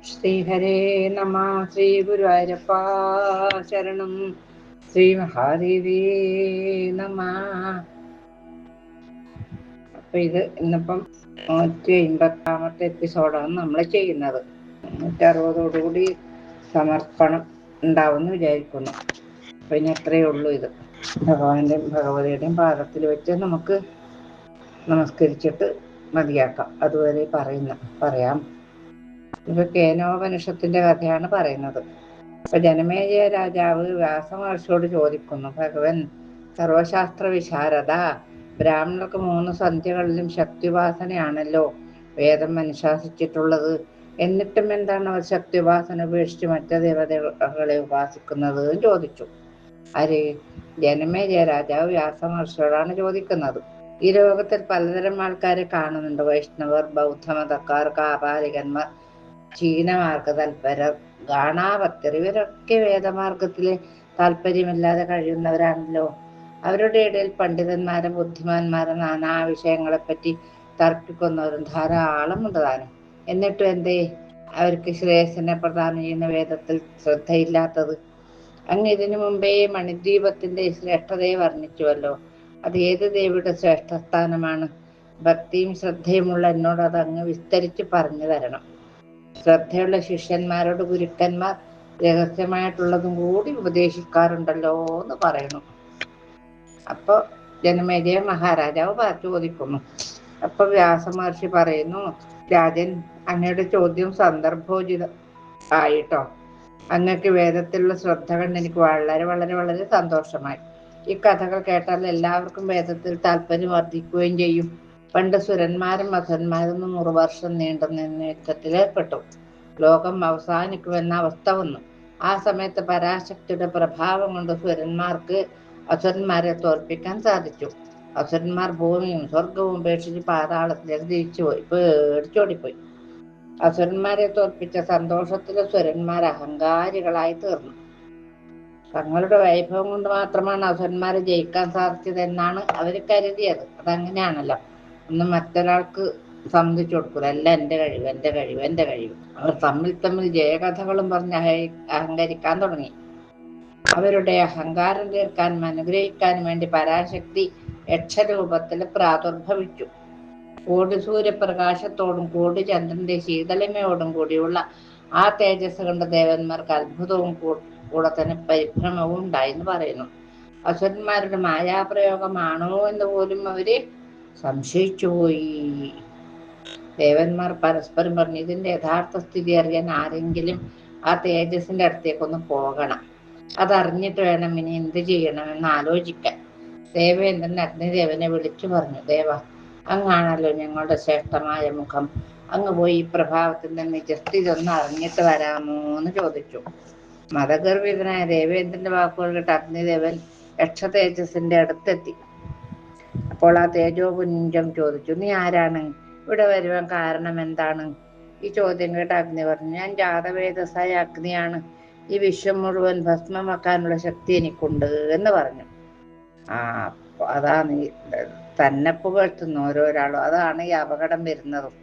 ശ്രീഹരേ നമ. ശ്രീ ഗുരുവായൂരപ്പ ശരണം. ശ്രീ മഹാദേവി നമ. അപ്പൊ ഇത് ഇന്നിപ്പം 180ാമത്തെ എപ്പിസോഡാണ് നമ്മൾ ചെയ്യുന്നത്. 160ഓടുകൂടി സമർപ്പണം ഉണ്ടാവുമെന്ന് വിചാരിക്കുന്നു. അപ്പൊ ഇനി അത്രയേ ഉള്ളൂ. ഇത് ഭഗവാന്റെയും ഭഗവതിയുടെയും പാദത്തിൽ വെച്ച് നമുക്ക് നമസ്കരിച്ചിട്ട് മതിയാക്കാം. അതുവരെ പറയാം. ഇപ്പൊ കേനോപനിഷത്തിന്റെ കഥയാണ് പറയുന്നത്. അപ്പൊ ജനമേജയ രാജാവ് വ്യാസമഹർഷിയോട് ചോദിക്കുന്നു, ഭഗവൻ സർവശാസ്ത്ര വിശാരദ, ബ്രാഹ്മണർക്ക് 3 സന്ധ്യകളിലും ശക്തിയുപാസനയാണല്ലോ വേദം അനുശാസിച്ചിട്ടുള്ളത്. എന്നിട്ടും എന്താണ് അവർ ശക്തിയുപാസന ഉപേക്ഷിച്ച് മറ്റു ദേവതകളെ ഉപാസിക്കുന്നത് എന്ന് ചോദിച്ചു. ആര്? ജനമേജയ രാജാവ് വ്യാസമഹർഷിയോടാണ് ചോദിക്കുന്നത്. ഈ ലോകത്തിൽ പലതരം ആൾക്കാരെ കാണുന്നുണ്ട്. വൈഷ്ണവർ, ബൗദ്ധമതക്കാർ, കാപാലികന്മാർ, ചീനമാർഗ തൽപരർ, ഗാണാപത്യർ. ഇവരൊക്കെ വേദമാർഗത്തില് താല്പര്യമില്ലാതെ കഴിയുന്നവരാണല്ലോ. അവരുടെ ഇടയിൽ പണ്ഡിതന്മാരും ബുദ്ധിമാന്മാരും നാനാ വിഷയങ്ങളെപ്പറ്റി തർക്കിക്കുന്നവരും ധാരാളമുണ്ട് താനും. എന്നിട്ടും എന്തേ അവർക്ക് ശ്രേയസിനെ പ്രദാനം ചെയ്യുന്ന വേദത്തിൽ ശ്രദ്ധയില്ലാത്തത്? അങ്ങ് ഇതിനു മുമ്പേ മണിദ്വീപത്തിന്റെ ശ്രേഷ്ഠതയെ വർണ്ണിച്ചുവല്ലോ. അത് ഏത് ദേവിയുടെ ശ്രേഷ്ഠസ്ഥാനമാണ്? ഭക്തിയും ശ്രദ്ധയുമുള്ള എന്നോട് അത് അങ്ങ് വിസ്തരിച്ച് പറഞ്ഞു തരണം. ശ്രദ്ധയുള്ള ശിഷ്യന്മാരോട് ഗുരുക്കന്മാർ രഹസ്യമായിട്ടുള്ളതും കൂടി ഉപദേശിക്കാറുണ്ടല്ലോ എന്ന് പറയുന്നു. അപ്പൊ ജനമേജയ മഹാരാജാവ് ചോദിക്കുന്നു. അപ്പൊ വ്യാസമഹർഷി പറയുന്നു, രാജൻ, അങ്ങയുടെ ചോദ്യം സന്ദർഭോചിതം ആയിട്ടോ. അങ്ങക്ക് വേദത്തിലുള്ള ശ്രദ്ധ കണ്ട് എനിക്ക് വളരെ വളരെ വളരെ സന്തോഷമായി. ഈ കഥകൾ കേട്ടാൽ എല്ലാവർക്കും വേദത്തിൽ താല്പര്യം വർദ്ധിക്കുകയും ചെയ്യും. പണ്ട് സുരന്മാരും അസുരന്മാരും 100 വർഷം നീണ്ടുനിന്ന യുദ്ധത്തിലേർപ്പെട്ടു. ലോകം അവസാനിക്കുമെന്ന അവസ്ഥ വന്നു. ആ സമയത്ത് പരാശക്തിയുടെ പ്രഭാവം കൊണ്ട് സുരന്മാർക്ക് അസുരന്മാരെ തോൽപ്പിക്കാൻ സാധിച്ചു. അസുരന്മാർ ഭൂമിയും സ്വർഗവും ഉപേക്ഷിച്ച് പാതാളത്തിലേക്ക് തിരിച്ചുപോയി, പേടിച്ചോടിപ്പോയി. അസുരന്മാരെ തോൽപ്പിച്ച സന്തോഷത്തില് സുരന്മാർ അഹങ്കാരികളായി തീർന്നു. തങ്ങളുടെ വൈഭവം കൊണ്ട് മാത്രമാണ് അസുരന്മാരെ ജയിക്കാൻ സാധിച്ചതെന്നാണ് അവർ കരുതിയത്. അതങ്ങനെയാണല്ലോ. ഒന്നും മറ്റൊരാൾക്ക് സമ്മതിച്ചു കൊടുക്കൂല. അല്ല, എൻ്റെ കഴിവ്, എൻ്റെ കഴിവ്, എൻ്റെ കഴിവ്. അവർ തമ്മിൽ ജയകഥകളും പറഞ്ഞ് അഹങ്കരിക്കാൻ തുടങ്ങി. അവരുടെ അഹങ്കാരം തീർക്കാനും അനുഗ്രഹിക്കാനും വേണ്ടി പരാശക്തി യക്ഷരൂപത്തിൽ പ്രാദുർഭവിച്ചു. കോടി സൂര്യപ്രകാശത്തോടും കോടി ചന്ദ്രന്റെ ശീതളിമയോടും കൂടിയുള്ള ആ തേജസ് കണ്ട് ദേവന്മാർക്ക് അത്ഭുതവും കൂടെ തന്നെ പരിഭ്രമവും ഉണ്ടായെന്ന് പറയുന്നു. അസുരന്മാരുടെ മായാപ്രയോഗമാണോ എന്ന് പോലും അവര് സംശയിച്ചുപോയി. ദേവന്മാർ പരസ്പരം പറഞ്ഞു, ഇതിന്റെ യഥാർത്ഥ സ്ഥിതി അറിയാൻ ആരെങ്കിലും ആ തേജസ്സിന്റെ അടുത്തേക്കൊന്ന് പോകണം. അതറിഞ്ഞിട്ട് വേണം ഇനി എന്ത് ചെയ്യണമെന്ന് ആലോചിക്കാൻ. ദേവേന്ദ്രൻ അഗ്നിദേവനെ വിളിച്ചു പറഞ്ഞു, ദേവ, അങ്ങാണല്ലോ ഞങ്ങളുടെ ശ്രേഷ്ഠമായ മുഖം. അങ്ങ് പോയി ഈ പ്രഭാവത്തിന്റെ നിജസ്ഥിതി ഒന്ന് അറിഞ്ഞിട്ട് വരാമോ എന്ന് ചോദിച്ചു. മതഗർഭിതനായ ദേവേന്ദ്രന്റെ വാക്കുകൾ കേട്ട് അഗ്നിദേവൻ യക്ഷ തേജസ്സിന്റെ അടുത്തെത്തി. അപ്പോൾ ആ തേജോപുഞ്ചം ചോദിച്ചു, നീ ആരാണ്? ഇവിടെ വരുവാൻ കാരണം എന്താണ്? ഈ ചോദ്യം കേട്ട് അഗ്നി പറഞ്ഞു, ഞാൻ ജാതവേദസായ അഗ്നിയാണ്. ഈ വിശ്വം മുഴുവൻ ഭസ്മമാക്കാനുള്ള ശക്തി എനിക്കുണ്ട് എന്ന് പറഞ്ഞു. അതാണ് തന്നെ പുകഴ്ത്തുന്നു ഓരോരാളും. അതാണ് ഈ അപകടം വരുന്നതും.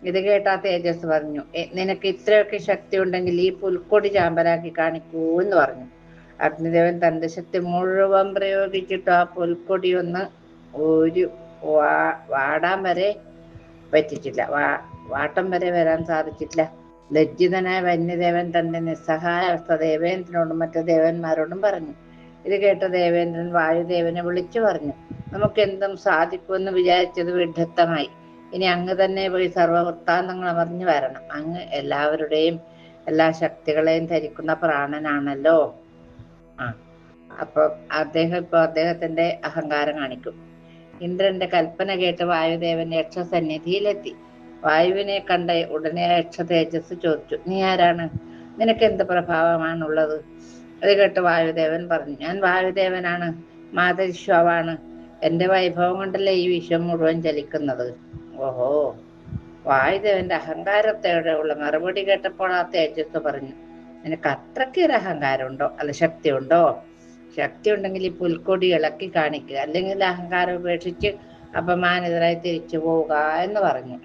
ഇത് കേട്ടാ തേജസ് പറഞ്ഞു, നിനക്ക് ഇത്രയൊക്കെ ശക്തി ഉണ്ടെങ്കിൽ ഈ പുൽക്കൊടി ചാമ്പലാക്കി കാണിക്കൂ എന്ന് പറഞ്ഞു. അഗ്നിദേവൻ തന്റെ ശക്തി മുഴുവൻ പ്രയോഗിച്ചിട്ട് ആ പുൽക്കൊടിയൊന്ന് ഒരു വാടാൻ വരെ പറ്റിച്ചില്ല. വാട്ടം വരെ വരാൻ സാധിച്ചില്ല. ലജ്ജിതനായ വന്യദേവൻ തന്റെ നിസ്സഹായ അവസ്ഥ ദേവേന്ദ്രനോടും മറ്റു ദേവന്മാരോടും പറഞ്ഞു. ഇത് കേട്ട ദേവേന്ദ്രൻ വായുദേവനെ വിളിച്ചു പറഞ്ഞു, നമുക്ക് എന്തും സാധിക്കുമെന്ന് വിചാരിച്ചത് വിഡ്ഢിത്തമായി. ഇനി അങ്ങ് തന്നെ പോയി സർവവൃത്താന്തങ്ങൾ അറിഞ്ഞു വരണം. അങ്ങ് എല്ലാവരുടെയും എല്ലാ ശക്തികളെയും ധരിക്കുന്ന പ്രാണനാണല്ലോ. അപ്പൊ അദ്ദേഹത്തിന്റെ അഹങ്കാരം കാണിക്കും. ഇന്ദ്രന്റെ കൽപ്പന കേട്ട് വായുദേവൻ യക്ഷസന്നിധിയിലെത്തി. വായുവിനെ കണ്ട ഉടനെ യക്ഷ തേജസ് ചോദിച്ചു, നീ ആരാണ്? നിനക്ക് എന്ത് പ്രഭാവമാണുള്ളത്? അത് കേട്ട് വായുദേവൻ പറഞ്ഞു, ഞാൻ വായുദേവനാണ്, മാതരിശ്വാവാണ്. എന്റെ വൈഭവം കൊണ്ടല്ലേ ഈ വിശ്വം മുഴുവൻ ചലിക്കുന്നത്. ഓഹോ! വായുദേവന്റെ അഹങ്കാരത്തോടെയുള്ള മറുപടി കേട്ടപ്പോൾ ആ തേജസ് പറഞ്ഞു, നിനക്ക് അത്രയ്ക്കൊരു അഹങ്കാരം ഉണ്ടോ? അല്ല, ശക്തി ഉണ്ടോ? ശക്തി ഉണ്ടെങ്കിൽ ഈ പുൽക്കൊടി ഇളക്കി കാണിക്കുക, അല്ലെങ്കിൽ അഹങ്കാരം ഉപേക്ഷിച്ച് അപമാനിതരായി തിരിച്ചു പോവുക എന്ന് പറഞ്ഞു.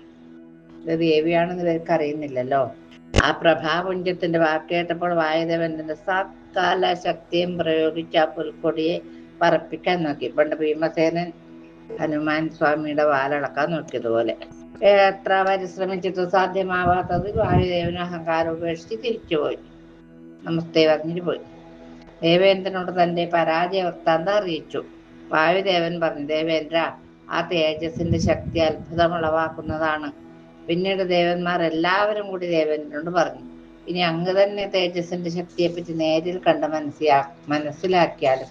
ഇത് ദേവിയാണെന്ന് ഇവർക്ക് അറിയുന്നില്ലല്ലോ. ആ പ്രഭാപുഞ്ചത്തിന്റെ വാക്ക് കേട്ടപ്പോൾ വായുദേവന്റെ സത്കാല ശക്തിയും പ്രയോഗിച്ച് ആ പുൽക്കൊടിയെ പറപ്പിക്കാൻ നോക്കി. പണ്ട് ഭീമസേനൻ ഹനുമാൻ സ്വാമിയുടെ വാലളക്കാൻ നോക്കിയതുപോലെ. എത്ര പരിശ്രമിച്ചിട്ടും സാധ്യമാവാത്തത് വായുദേവന് അഹങ്കാരം ഉപേക്ഷിച്ച് തിരിച്ചുപോയി. നമസ്തേ പറഞ്ഞിട്ട് പോയി. ദേവേന്ദ്രനോട് തന്റെ പരാജയ വൃത്താന്തം അറിയിച്ചു. വായുദേവൻ പറഞ്ഞു, ദേവേന്ദ്ര, ആ തേജസ്സിന്റെ ശക്തി അത്ഭുതമുളവാക്കുന്നതാണ്. പിന്നീട് ദേവന്മാർ എല്ലാവരും കൂടി ദേവേന്ദ്രനോട് പറഞ്ഞു, ഇനി അങ്ങ് തന്നെ തേജസ്സിന്റെ ശക്തിയെപ്പറ്റി നേരിൽ കണ്ട് മനസ്സിലാക്കിയാലും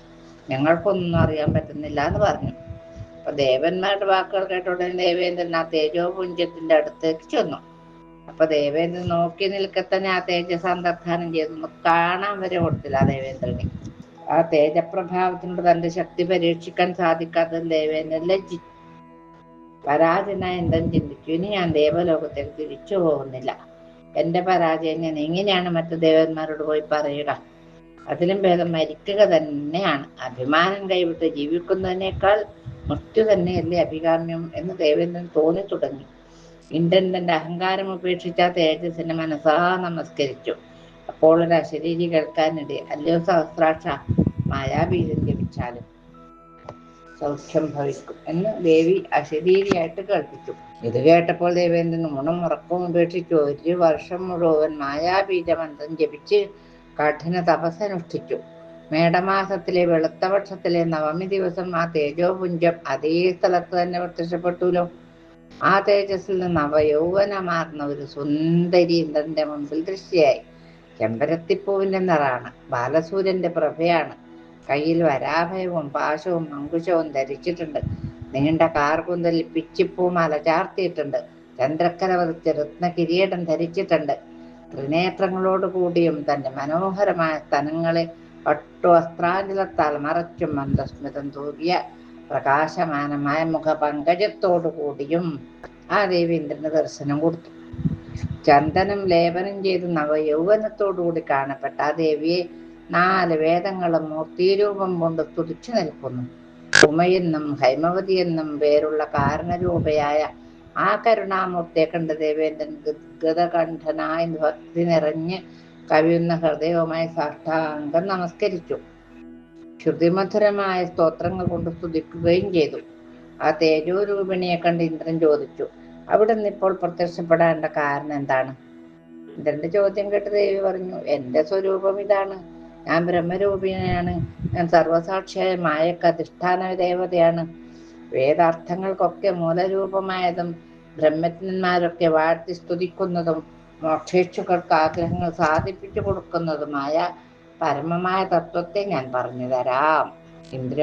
ഞങ്ങൾക്കൊന്നും അറിയാൻ പറ്റുന്നില്ല എന്ന് പറഞ്ഞു. അപ്പൊ ദേവന്മാരുടെ വാക്കുകൾ കേട്ട ഉടനെ ദേവേന്ദ്രൻ ആ തേജോപുഞ്ചത്തിന്റെ അടുത്തേക്ക് ചെന്നു. അപ്പൊ ദേവേന്ദ്രൻ നോക്കി നിൽക്കെ തന്നെ ആ തേജസ് അന്തർധാനം ചെയ്തു. കാണാൻ വരെ കൊടുത്തില്ല ദേവേന്ദ്രന്. ആ തേജപ്രഭാവത്തിനോട് തന്റെ ശക്തി പരീക്ഷിക്കാൻ സാധിക്കാത്തത് ദേവേന്ദ്രൻ ലജ്ജിച്ചു. പരാജയനായ എന്തെന്ന് ചിന്തിച്ചു. ഇനി ഞാൻ ദേവലോകത്തേക്ക് തിരിച്ചു പോകുന്നില്ല. എന്റെ പരാജയം ഞാൻ എങ്ങനെയാണ് മറ്റു ദേവന്മാരോട് പോയി പറയുക? അതിലും ഭേദം മരിക്കുക തന്നെയാണ്. അഭിമാനം കൈവിട്ട് ജീവിക്കുന്നതിനേക്കാൾ മൃത്യു തന്നെയല്ലേ അഭികാമ്യം എന്ന് ദേവേന്ദ്രൻ തോന്നി തുടങ്ങി. ഇന്ദ്രൻ തന്റെ അഹങ്കാരം ഉപേക്ഷിച്ച തേജസ്സിനെ മനസ്സാ നമസ്കരിച്ചു. അപ്പോൾ ഒരു അശരീരി കേൾക്കാനിടെ, അല്ലയോ സഹസ്രാക്ഷ, മായാബീജം ജപിച്ചാലും സൗഖ്യം ഭവിക്കും എന്ന് ദേവി അശരീരിയായിട്ട് കേൾപ്പിച്ചു. ഇത് കേട്ടപ്പോൾ ദേവേന്ദ്രൻ ഊണും ഉറക്കവും ഉപേക്ഷിച്ചു 1 വർഷം മുഴുവൻ മായാബീജമന്ത്രം ജപിച്ച് കഠിന തപസ്സനുഷ്ഠിച്ചു. മേടമാസത്തിലെ വെളുത്തപക്ഷത്തിലെ നവമി ദിവസം ആ തേജോപുഞ്ചം അതേ സ്ഥലത്ത് തന്നെ പ്രത്യക്ഷപ്പെട്ടുല്ലോ. ആ തേജസ്സിൽ നിന്ന് നവയൗവനമാർന്ന ഒരു സുന്ദരി ഇന്ദ്രന്റെ മുമ്പിൽ ദൃശ്യയായി. ചെമ്പരത്തിപ്പൂവിന്റെ നിറാണ്, ബാലസൂര്യന്റെ പ്രഭയാണ്. കയ്യിൽ വരാഭയവും പാശവും അങ്കുശവും ധരിച്ചിട്ടുണ്ട്. നീണ്ട കാർകുന്തലിൽ പിച്ചിപ്പൂമാല ചാർത്തിയിട്ടുണ്ട്. ചന്ദ്രക്കല വധിച്ച രത്ന കിരീടം ധരിച്ചിട്ടുണ്ട്. ത്രിനേത്രങ്ങളോട് കൂടിയും തന്റെ മനോഹരമായ സ്തനങ്ങളെ പട്ടുവസ്ത്രാഞ്ചലത്താൽ മറച്ചും മന്ദസ്മിതം തൂകിയ പ്രകാശമാനമായ മുഖപങ്കജത്തോടു കൂടിയും ആ ദേവി ഇന്ദ്രന് ദർശനം കൊടുത്തു. ചന്ദനം ലേപനം ചെയ്ത് നവയൗവനത്തോടുകൂടി കാണപ്പെട്ട ആ ദേവിയെ 4 വേദങ്ങളും മൂർത്തിരൂപം കൊണ്ട് സ്തുതിച്ചു നിൽക്കുന്നു. ഉമയെന്നും ഹൈമവതി എന്നും പേരുള്ള കാരണരൂപയായ ആ കരുണാമൂർത്തിയെ കണ്ട് ദേവേന്ദ്രൻ ഗദകണ്ഠനായി ഭക്തി നിറഞ്ഞ് കവിയുന്ന ഹൃദയവുമായി സാഷ്ടാംഗം നമസ്കരിച്ചു. ശ്രുതിമധുരമായ സ്തോത്രങ്ങൾ കൊണ്ട് സ്തുതിക്കുകയും ചെയ്തു. ആ തേജോരൂപിണിയെ കണ്ട് ഇന്ദ്രൻ ചോദിച്ചു, അവിടെ നിന്ന് ഇപ്പോൾ പ്രത്യക്ഷപ്പെടേണ്ട കാരണം എന്താണ്? ഇന്ദ്രന്റെ ചോദ്യം കേട്ട് ദേവി പറഞ്ഞു, എന്റെ സ്വരൂപം ഇതാണ്. ഞാൻ ബ്രഹ്മരൂപിണിയാണ്. ഞാൻ സർവസാക്ഷിയായ മായക്ക് അധിഷ്ഠാന ദേവതയാണ്. വേദാർത്ഥങ്ങൾക്കൊക്കെ മൂലരൂപമായതും ബ്രഹ്മജ്ഞന്മാരൊക്കെ വാഴ്ത്തി സ്തുതിക്കുന്നതും മോക്ഷേച്ഛുക്കൾക്ക് ആഗ്രഹങ്ങൾ സാധിപ്പിച്ചു കൊടുക്കുന്നതുമായ പരമമായ തത്വത്തെ ഞാൻ പറഞ്ഞു തരാം. ഇന്ദ്ര,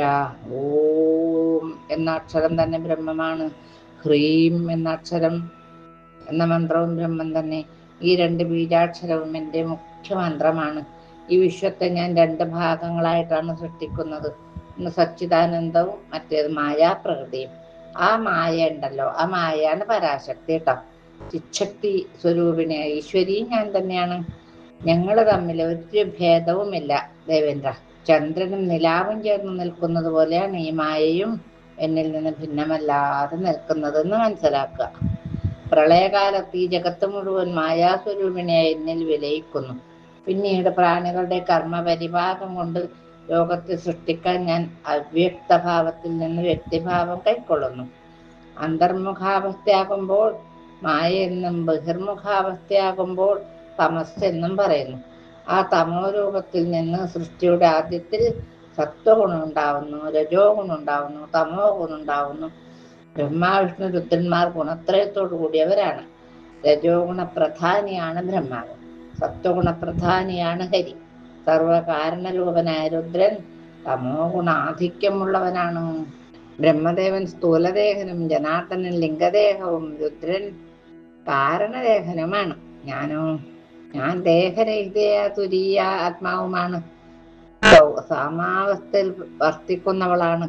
ഓം എന്ന അക്ഷരം തന്നെ ബ്രഹ്മമാണ്. ഹ്രീം എന്ന അക്ഷരം എന്ന മന്ത്രവും ബ്രഹ്മം തന്നെ. ഈ 2 ബീജാക്ഷരവും എൻ്റെ മുഖ്യമന്ത്രമാണ്. ഈ വിശ്വത്തെ ഞാൻ 2 ഭാഗങ്ങളായിട്ടാണ് സൃഷ്ടിക്കുന്നത്. ഒന്ന് സച്ചിദാനന്ദവും മറ്റേത് മായാപ്രകൃതിയും. ആ മായ ഉണ്ടല്ലോ, ആ മായയാണ് പരാശക്തി കേട്ടോ. ചിച്ഛക്തി സ്വരൂപിണി ഈശ്വരി ഞാൻ തന്നെയാണ്. ഞങ്ങൾ തമ്മിൽ ഒരു ഭേദവുമില്ല ദേവേന്ദ്ര. ചന്ദ്രനും നിലാവും ചേർന്ന് നിൽക്കുന്നത് പോലെയാണ് ഈ മായയും എന്നിൽ നിന്ന് ഭിന്നമല്ലാതെ നിൽക്കുന്നതെന്ന് മനസ്സിലാക്കുക. പ്രളയകാലത്ത് ഈ ജഗത്ത് മുഴുവൻ മായാസ്വരൂപിണിയായി എന്നിൽ വിലയിക്കുന്നു. പിന്നീട് പ്രാണികളുടെ കർമ്മപരിഭാഗം കൊണ്ട് ലോകത്തെ സൃഷ്ടിക്കാൻ ഞാൻ അവ്യക്തഭാവത്തിൽ നിന്ന് വ്യക്തിഭാവം കൈക്കൊള്ളുന്നു. അന്തർമുഖാവസ്ഥയാകുമ്പോൾ മായ എന്നും ബഹിർമുഖാവസ്ഥയാകുമ്പോൾ തമസ് എന്നും പറയുന്നു. ആ തമോ രൂപത്തിൽ നിന്ന് സൃഷ്ടിയുടെ ആദ്യത്തിൽ സത്വഗുണം ഉണ്ടാവുന്നു, രജോ ഗുണം ഉണ്ടാവുന്നു, തമോ ഗുണം ഉണ്ടാവുന്നു. ബ്രഹ്മാവിഷ്ണു രുദ്രന്മാർ ഗുണത്രയത്തോടു കൂടിയവരാണ്. രജോ ഗുണപ്രധാനിയാണ് ബ്രഹ്മാവ്, സത്വഗുണപ്രധാനിയാണ് ഹരി. സർവകാരണരൂപനായ രുദ്രൻ തമോ ഗുണാധിക്യമുള്ളവനാണ്. ബ്രഹ്മദേവൻ സ്ഥൂലദേഹനും ജനാർദ്ദനൻ ലിംഗദേഹവും രുദ്രൻ കാരണദേഹനുമാണ്. ഞാൻ ദേഹരഹിതയ തുരീയ ആത്മാവുമാണ്. സാമാവസ്ഥയിൽ വർത്തിക്കുന്നവളാണ്.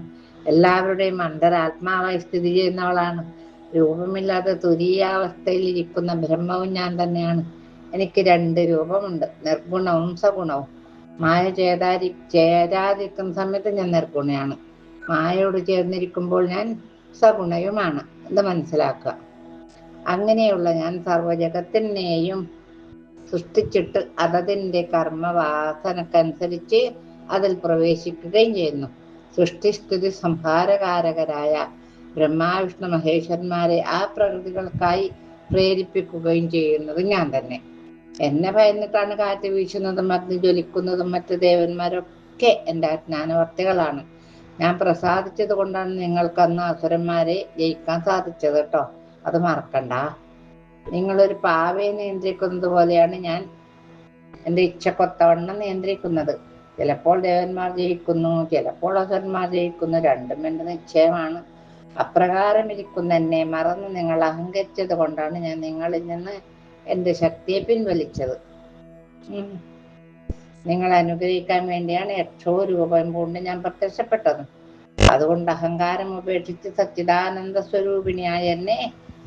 എല്ലാവരുടെയും അന്തരാത്മാവായി സ്ഥിതി ചെയ്യുന്നവളാണ്. രൂപമില്ലാതെ തുരീയാവസ്ഥയിൽ ഇരിക്കുന്ന ബ്രഹ്മവും ഞാൻ തന്നെയാണ്. എനിക്ക് 2 രൂപമുണ്ട്, നിർഗുണവും സഗുണവും. മായ ചേരാതിരിക്കുന്ന സമയത്ത് ഞാൻ നിർഗുണയാണ്. മായയോട് ചേർന്നിരിക്കുമ്പോൾ ഞാൻ സഗുണയുമാണ് എന്ന് മനസ്സിലാക്കുക. അങ്ങനെയുള്ള ഞാൻ സർവ്വജഗത്തിനെയും സൃഷ്ടിച്ചിട്ട് അതതിൻ്റെ കർമ്മവാസനക്കനുസരിച്ച് അതിൽ പ്രവേശിക്കുകയും ചെയ്യുന്നു. സൃഷ്ടിസ്ഥിതി സംഹാരകാരകരായ ബ്രഹ്മാവിഷ്ണു മഹേശ്വരന്മാരെ ആ പ്രകൃതികൾക്കായി പ്രേരിപ്പിക്കുകയും ചെയ്യുന്നത് ഞാൻ തന്നെ. എന്നെ ഭയന്നിട്ടാണ് കാറ്റ് വീശുന്നതും അഗ്നി ജ്വലിക്കുന്നതും മറ്റ് ദേവന്മാരൊക്കെ എൻ്റെ അജ്ഞാനവർത്തികളാണ്. ഞാൻ പ്രസാദിച്ചത് കൊണ്ടാണ് നിങ്ങൾക്കന്ന് അസുരന്മാരെ ജയിക്കാൻ സാധിച്ചത് കേട്ടോ, അത് മറക്കണ്ട. നിങ്ങളൊരു പാവയെ നിയന്ത്രിക്കുന്നത് പോലെയാണ് ഞാൻ എൻ്റെ ഇച്ഛക്കൊത്തവണ്ണം നിയന്ത്രിക്കുന്നത്. ചിലപ്പോൾ ദേവന്മാർ ജയിക്കുന്നു, ചിലപ്പോൾ അസുരന്മാർ ജയിക്കുന്നു, രണ്ടും എൻ്റെ നിശ്ചയമാണ്. അപ്രകാരം ഇരിക്കുന്ന എന്നെ മറന്ന് നിങ്ങൾ അഹങ്കരിച്ചത് കൊണ്ടാണ് ഞാൻ നിങ്ങളിൽ നിന്ന് എൻ്റെ ശക്തിയെ പിൻവലിച്ചത്. നിങ്ങളെ അനുഗ്രഹിക്കാൻ വേണ്ടിയാണ് 800 രൂപയും കൊണ്ട് ഞാൻ പ്രത്യക്ഷപ്പെട്ടത്. അതുകൊണ്ട് അഹങ്കാരം ഉപേക്ഷിച്ച് സച്ചിദാനന്ദ സ്വരൂപിണിയായ എന്നെ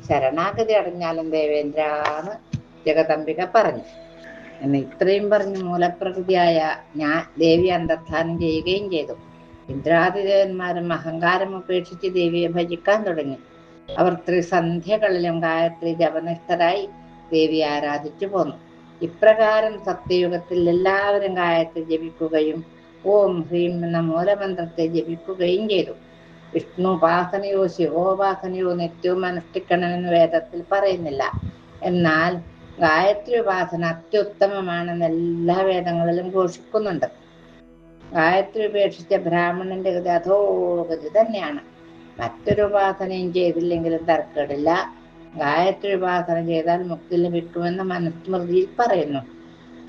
ശരണാഗതി അടഞ്ഞാലും ദേവേന്ദ്രാന്ന് ജഗദംബിക പറഞ്ഞു. എന്നെ ഇത്രയും പറഞ്ഞ് മൂലപ്രകൃതിയായ ഞാൻ ദേവി അന്തർധാനം ചെയ്യുകയും ചെയ്തു. ഇന്ദ്രാദിദേവന്മാരും അഹങ്കാരം ഉപേക്ഷിച്ച് ദേവിയെ ഭജിക്കാൻ തുടങ്ങി. അവർ ത്രിസന്ധ്യകളിലും ഗായത്രി ജപനിഷ്ഠരായി ദേവി ആരാധിച്ചു പോന്നു. ഇപ്രകാരം സത്യയുഗത്തിൽ എല്ലാവരും ഗായത്രി ജപിക്കുകയും ഓം ഹ്രീം എന്ന മൂലമന്ത്രത്തെ ജപിക്കുകയും ചെയ്തു. വിഷ്ണുപാസനയോ ശിവോപാസനയോ നിത്യവും അനുഷ്ഠിക്കണമെന്ന് വേദത്തിൽ പറയുന്നില്ല. എന്നാൽ ഗായത്രി ഉപാസന അത്യുത്തമമാണെന്ന് എല്ലാ വേദങ്ങളിലും ഘോഷിക്കുന്നുണ്ട്. ഗായത്രി ഉപേക്ഷിച്ച ബ്രാഹ്മണന്റെ ഗതി അധോഗതി തന്നെയാണ്. മറ്റൊരു ഉപാസനയും ചെയ്തില്ലെങ്കിലും തർക്കമില്ല. ഗായത്രി ഉപാസന ചെയ്താൽ മുക്തി ലഭിക്കുമെന്ന് മനുസ്മൃതിയിൽ പറയുന്നു.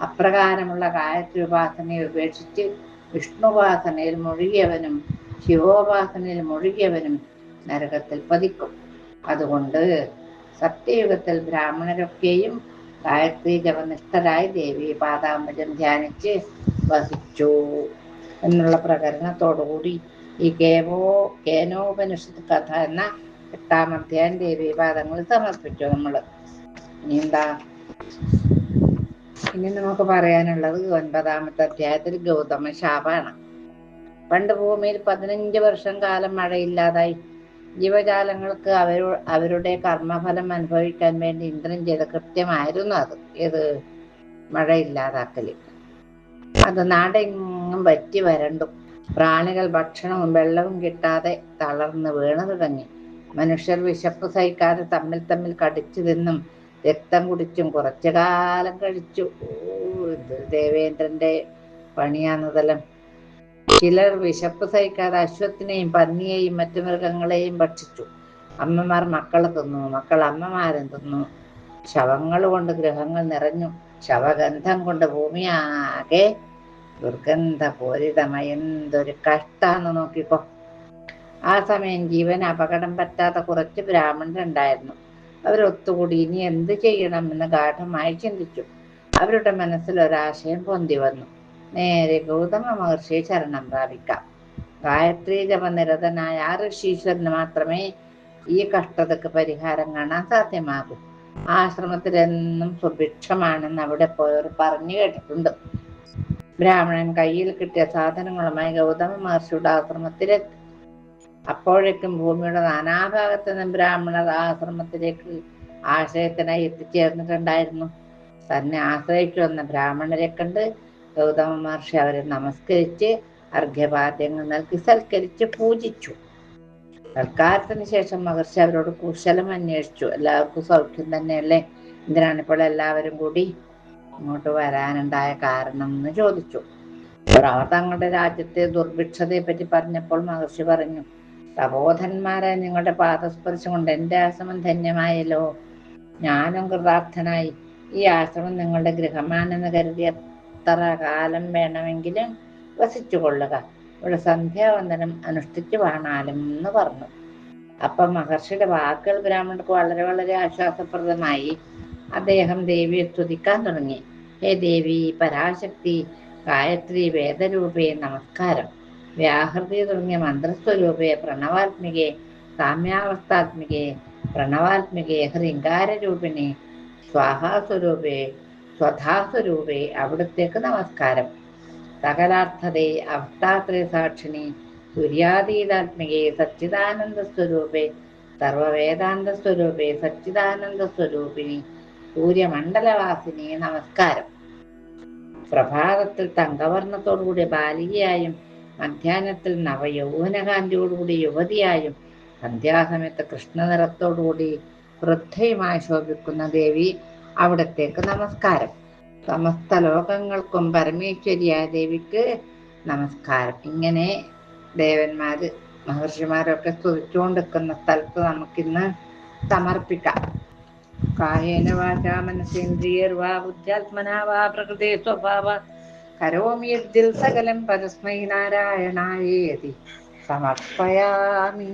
അപ്രകാരമുള്ള ഗായത്രി ഉപാസനയെ ഉപേക്ഷിച്ച് വിഷ്ണുപാസനയിൽ മുഴുകിയവനും ശിവോപാസനയിൽ മുഴുകിയവനും നരകത്തിൽ പതിക്കും. അതുകൊണ്ട് സത്യയുഗത്തിൽ ബ്രാഹ്മണരൊക്കെയും ഗായത്രി ജപനിഷ്ഠരായി ദേവി പാദാംബുജം ധ്യാനിച്ച് വസിച്ചു എന്നുള്ള പ്രകരണത്തോടുകൂടി ഈ കേനോപനിഷത്ത് കഥ എന്ന 8-ാം അധ്യായം ദേവി പാദങ്ങളിൽ സമർപ്പിച്ചു നമ്മൾ. ഇനി നമുക്ക് പറയാനുള്ളത് 9-ാമത്തെ അധ്യായത്തിൽ ഗൗതമ ശാപാണ്. പണ്ട് ഭൂമിയിൽ 15 വർഷം കാലം മഴയില്ലാതായി. ജീവജാലങ്ങൾക്ക് അവരുടെ കർമ്മഫലം അനുഭവിക്കാൻ വേണ്ടി ഇന്ദ്രൻ ചെയ്ത കൃത്യമായിരുന്നു അത്. ഏത് മഴയില്ലാതാക്കല്. അത് നാടെങ്ങും വറ്റി വരണ്ടു. പ്രാണികൾ ഭക്ഷണവും വെള്ളവും കിട്ടാതെ തളർന്ന് വീണു തുടങ്ങി. മനുഷ്യർ വിശപ്പ് സഹിക്കാതെ തമ്മിൽ തമ്മിൽ കടിച്ചു തിന്നും രക്തം കുടിച്ചും കുറച്ചു കാലം കഴിച്ചു. ദേവേന്ദ്രന്റെ പണിയാന്നതെല്ലാം. ചിലർ വിശപ്പ് സഹിക്കാതെ അശ്വത്തിനെയും പന്നിയെയും മറ്റു മൃഗങ്ങളെയും ഭക്ഷിച്ചു. അമ്മമാർ മക്കളെ തിന്നു, മക്കൾ അമ്മമാരും തിന്നു. ശവങ്ങൾ കൊണ്ട് ഗൃഹങ്ങൾ നിറഞ്ഞു. ശവഗന്ധം കൊണ്ട് ഭൂമിയാകെ ദുർഗന്ധപൂരിതമായി. എന്തൊരു കഷ്ടാന്ന് നോക്കിക്കോ. ആ സമയം ജീവൻ അപകടം പറ്റാത്ത കുറച്ച് ബ്രാഹ്മണരുണ്ടായിരുന്നു. അവരൊത്തുകൂടി ഇനി എന്ത് ചെയ്യണമെന്ന് ഗാഠമായി ചിന്തിച്ചു. അവരുടെ മനസ്സിൽ ഒരാശയം പൊന്തി വന്നു. നേരെ ഗൗതമ മഹർഷിയെ ശരണം പ്രാപിക്കാം. ഗായത്രി ജപനിരതനായ ആ ഋഷീശ്വരന് മാത്രമേ ഈ കഷ്ടതയ്ക്ക് പരിഹാരം കാണാൻ സാധ്യമാകൂ. ആശ്രമത്തിലെന്നും സുഭിക്ഷമാണെന്ന് അവിടെ പോയവർ പറഞ്ഞു കേട്ടിട്ടുണ്ട്. ബ്രാഹ്മണൻ കയ്യിൽ കിട്ടിയ സാധനങ്ങളുമായി ഗൗതമ മഹർഷിയുടെ ആശ്രമത്തിലെത്തി. അപ്പോഴേക്കും ഭൂമിയുടെ നാനാഭാഗത്തു നിന്നും ബ്രാഹ്മണർ ആശ്രമത്തിലേക്ക് ആശ്രയത്തിനായി എത്തിച്ചേർന്നിട്ടുണ്ടായിരുന്നു. തന്നെ ആശ്രയിച്ചു വന്ന ബ്രാഹ്മണരെ കണ്ട് ഗൗതമ മഹർഷി അവരെ നമസ്കരിച്ച് അർഘ്യപാദ്യങ്ങൾ നൽകി സൽക്കരിച്ച് പൂജിച്ചു. സൽക്കാരത്തിന് ശേഷം മഹർഷി അവരോട് കുശലം അന്വേഷിച്ചു. എല്ലാവർക്കും സൗഖ്യം തന്നെയല്ലേ? എന്തിനാണിപ്പോൾ എല്ലാവരും കൂടി ഇങ്ങോട്ട് വരാനുണ്ടായ കാരണം എന്ന് ചോദിച്ചു. അവർ തങ്ങളുടെ രാജ്യത്തെ ദുർഭിക്ഷതയെ പറ്റി പറഞ്ഞപ്പോൾ മഹർഷി പറഞ്ഞു, തപോധന്മാരെ നിങ്ങളുടെ പാദസ്പർശം കൊണ്ട് എൻ്റെ ആശ്രമം ധന്യമായല്ലോ. ഞാനും കൃതാർത്ഥനായി. ഈ ആശ്രമം നിങ്ങളുടെ ഗൃഹമാണെന്ന് കരുതി എത്ര കാലം വേണമെങ്കിലും വസിച്ചു കൊള്ളുക. ഇവിടെ സന്ധ്യാവന്ദനം അനുഷ്ഠിച്ചു വാണാലും എന്ന് പറഞ്ഞു. അപ്പം മഹർഷിയുടെ വാക്കുകൾ ബ്രാഹ്മണർക്ക് വളരെ വളരെ ആശ്വാസപ്രദമായി. അദ്ദേഹം ദേവിയെ സ്തുതിക്കാൻ തുടങ്ങി. ഹേ ദേവി പരാശക്തി, ഗായത്രി വേദരൂപേ നമസ്കാരം. വ്യാഹൃതി തുടങ്ങിയ മന്ത്രസ്വരൂപേ പ്രണവാത്മികേ, സാമ്യാവസ്ഥാത്മികേ പ്രണവാത്മികേ, ഹൃങ്കാരരൂപിണി സ്വാഹാസ്വരൂപേ സ്വധാസ്വരൂപേ അവിടുത്തേക്ക് നമസ്കാരം. സകലാർത്ഥതേ അവസ്ഥാത്രയ സാക്ഷിണി തുര്യാതീതാത്മികേ സച്ചിദാനന്ദ സ്വരൂപേ സർവവേദാന്ത സ്വരൂപേ സച്ചിദാനന്ദ സ്വരൂപിണി സൂര്യമണ്ഡലവാസിനി നമസ്കാരം. പ്രഭാതത്തിൽ തങ്കവർണ്ണത്തോടുകൂടി ബാലികയായും മധ്യാഹ്നത്തിൽ നവയൗവനകാന്തിയോടുകൂടി യുവതിയായും സന്ധ്യാസമയത്ത് കൃഷ്ണനിറത്തോടുകൂടി വൃദ്ധയുമായി ശോഭിക്കുന്ന ദേവി, അവിടത്തേക്ക് നമസ്കാരം. സമസ്ത ലോകങ്ങൾക്കും പരമേശ്വരിയായ ദേവിക്ക് നമസ്കാരം. ഇങ്ങനെ ദേവന്മാര് മഹർഷിമാരൊക്കെ സ്തുതിച്ചുകൊണ്ടിരിക്കുന്ന സ്ഥലത്ത് നമുക്കിന്ന് സമർപ്പിക്കാം. കായേന വാചാ മനസേന്ദ്രിയർവാ ബുദ്ധ്യാത്മനാ വാ പ്രകൃതേ സ്വഭാവാ കരോമി യദ്ദിൽ സകലം പരസ്മൈ നാരായണായേതി സമർപ്പയാമി.